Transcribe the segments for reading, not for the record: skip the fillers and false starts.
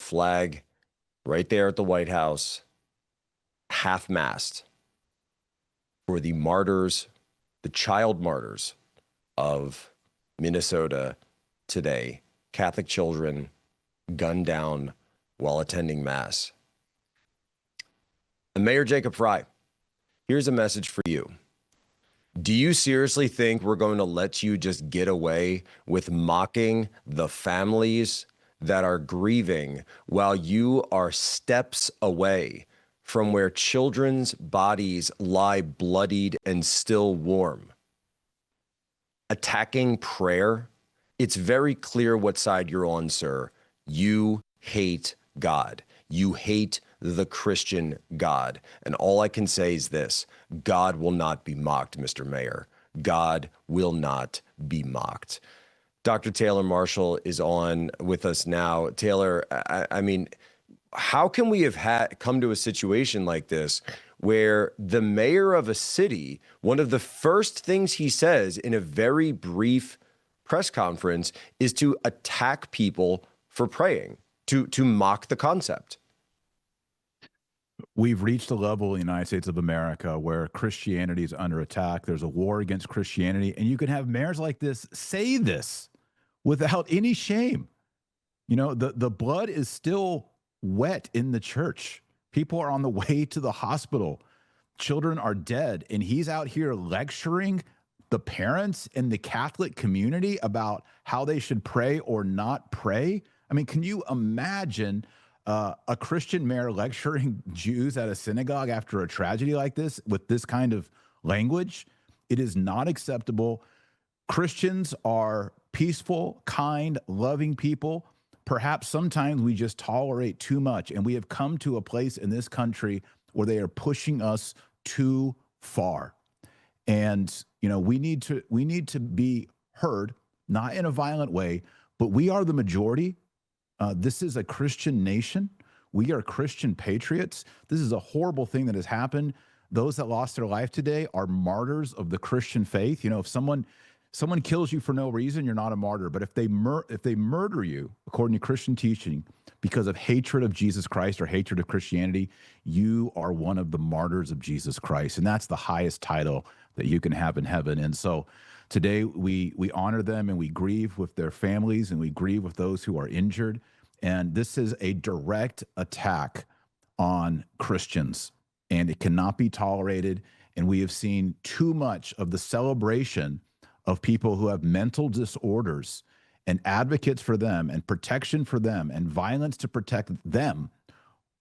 flag right there at the White House, half-mast, for the martyrs, the child martyrs of Minnesota today, Catholic children gunned down while attending Mass. And Mayor Jacob Frey, here's a message for you. Do you seriously think we're going to let you just get away with mocking the families that are grieving while you are steps away from where children's bodies lie bloodied and still warm? Attacking prayer? It's very clear what side you're on, sir. You hate God. You hate the Christian God. And all I can say is this: God will not be mocked, Mr. Mayor. God will not be mocked. Dr. Taylor Marshall is on with us now. Taylor, I mean, how can we have come to a situation like this where the mayor of a city, one of the first things he says in a very brief press conference is to attack people for praying, to mock the concept? We've reached a level in the United States of America where Christianity is under attack. There's a war against Christianity, and you can have mayors like this say this without any shame. You know, the blood is still wet in the church. People are on the way to the hospital. Children are dead, and he's out here lecturing the parents in the Catholic community about how they should pray or not pray. I mean, can you imagine a Christian mayor lecturing Jews at a synagogue after a tragedy like this with this kind of language? It is not acceptable. Christians are peaceful, kind, loving people. Perhaps sometimes we just tolerate too much, and we have come to a place in this country where they are pushing us too far. And, you know, we need to be heard, not in a violent way, but we are the majority. This is a Christian nation. We are Christian patriots. This is a horrible thing that has happened. Those that lost their life today are martyrs of the Christian faith. You know, if someone kills you for no reason, you're not a martyr. But if they murder you, according to Christian teaching, because of hatred of Jesus Christ or hatred of Christianity, you are one of the martyrs of Jesus Christ. And that's the highest title that you can have in heaven. And so today we honor them and we grieve with their families and we grieve with those who are injured. And this is a direct attack on Christians, and it cannot be tolerated. And we have seen too much of the celebration of people who have mental disorders and advocates for them and protection for them and violence to protect them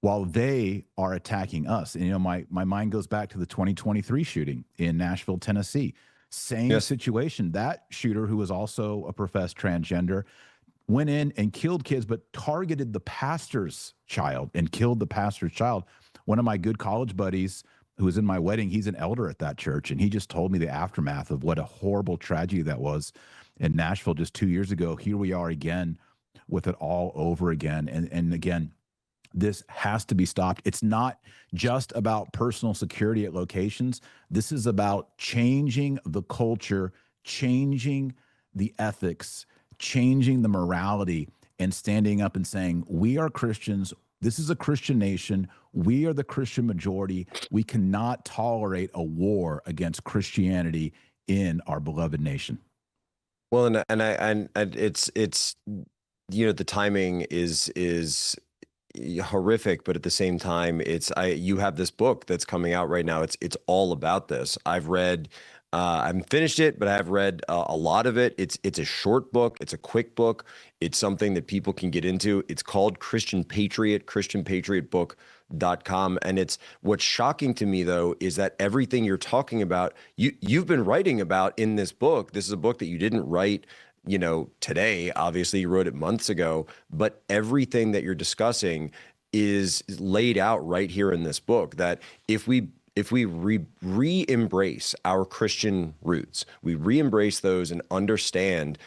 while they are attacking us. And, you know, my mind goes back to the 2023 shooting in Nashville, Tennessee. Same situation. That shooter, who was also a professed transgender, went in and killed kids, but targeted the pastor's child and killed the pastor's child. One of my good college buddies who was in my wedding, he's an elder at that church, and he just told me the aftermath of what a horrible tragedy that was in Nashville just 2 years ago. Here we are again with it all over again. And again, this has to be stopped. It's not just about personal security at locations. This is about changing the culture, changing the ethics, changing the morality, and standing up and saying, we are Christians. This is a Christian nation. We are the Christian majority. We cannot tolerate a war against Christianity in our beloved nation. Well, and it's you know, the timing is horrific, but at the same time, you have this book that's coming out right now. It's all about this. I haven't finished it, but I have read a lot of it. It's a short book. It's a quick book. It's something that people can get into. It's called Christian Patriot, ChristianPatriotBook.com. And what's shocking to me, though, is that everything you're talking about, you've been writing about in this book. This is a book that you didn't write, you know, today. Obviously, you wrote it months ago, but everything that you're discussing is laid out right here in this book. That if we re-embrace our Christian roots, we re-embrace those and understand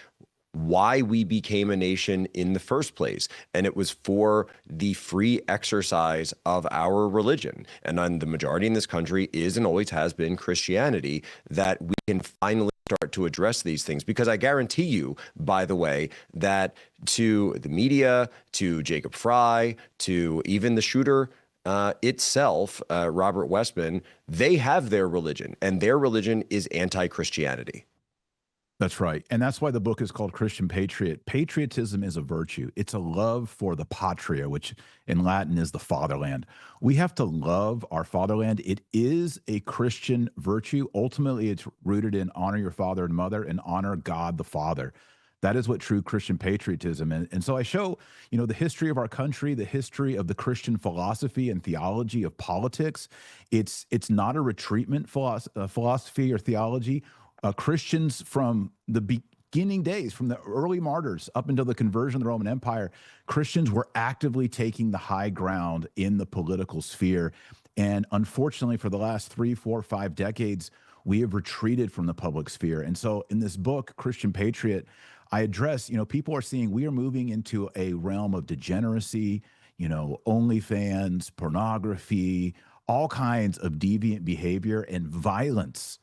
why we became a nation in the first place. And it was for the free exercise of our religion. And the majority in this country is and always has been Christianity, that we can finally start to address these things, because I guarantee you, by the way, that to the media, to Jacob Fry, to even the shooter itself, Robert Westman, they have their religion, and their religion is anti-Christianity. That's right. And that's why the book is called Christian Patriot. Patriotism is a virtue. It's a love for the patria, which in Latin is the fatherland. We have to love our fatherland. It is a Christian virtue. Ultimately, it's rooted in honor your father and mother and honor God the Father. That is what true Christian patriotism is. And so I show, the history of our country, the history of the Christian philosophy and theology of politics. It's not a retreatment philosophy or theology. Christians from the beginning days, from the early martyrs up until the conversion of the Roman Empire, Christians were actively taking the high ground in the political sphere. And unfortunately, for the last 3, 4, 5 decades, we have retreated from the public sphere. And so in this book, Christian Patriot, I address, people are seeing we are moving into a realm of degeneracy, OnlyFans, pornography, all kinds of deviant behavior and violence.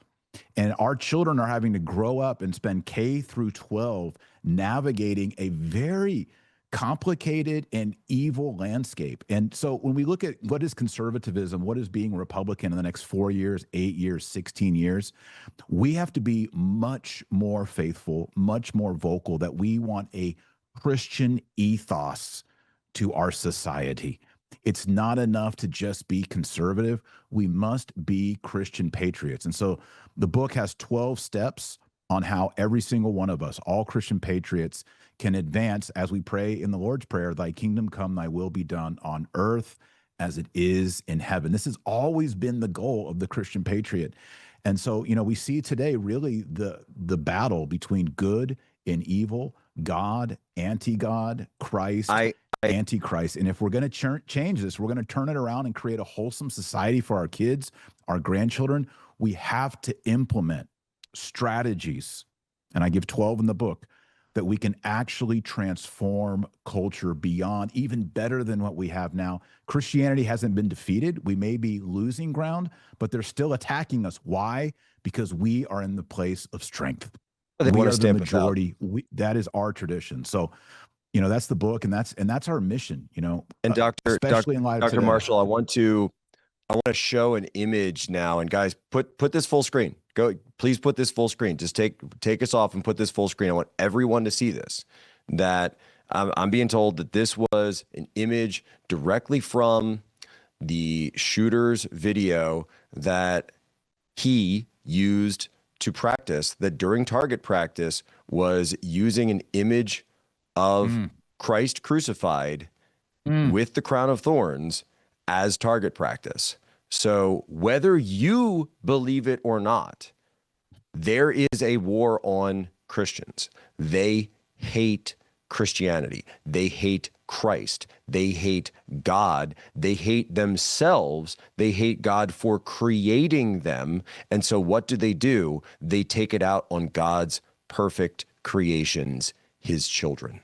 And our children are having to grow up and spend K through 12 navigating a very complicated and evil landscape. And so when we look at what is conservatism, what is being Republican in the next 4 years, 8 years, 16 years, we have to be much more faithful, much more vocal that we want a Christian ethos to our society. It's not enough to just be conservative. We must be Christian patriots. And so the book has 12 steps on how every single one of us, all Christian patriots, can advance as we pray in the Lord's Prayer, thy kingdom come, thy will be done on earth as it is in heaven. This has always been the goal of the Christian patriot. And so, we see today really the battle between good and evil, God, anti-God, Christ, Antichrist. And if we're going to change this, we're going to turn it around and create a wholesome society for our kids, our grandchildren. We have to implement strategies, and I give 12 in the book, that we can actually transform culture beyond, even better than what we have now. Christianity hasn't been defeated. We may be losing ground, but they're still attacking us. Why? Because we are in the place of strength. They we want are to the stamp us out. majority. That is our tradition. So, that's the book, and that's our mission. And especially in light of Dr. today. Marshall, I want to show an image now, and guys, put this full screen. Please put this full screen. Just take us off and put this full screen. I want everyone to see this. That I'm being told that this was an image directly from the shooter's video that he used to practice. That during target practice was using an image of Christ crucified with the crown of thorns as target practice. So whether you believe it or not, there is a war on Christians. They hate Christianity. They hate Christ. They hate God. They hate themselves. They hate God for creating them. And so what do? They take it out on God's perfect creations, his children.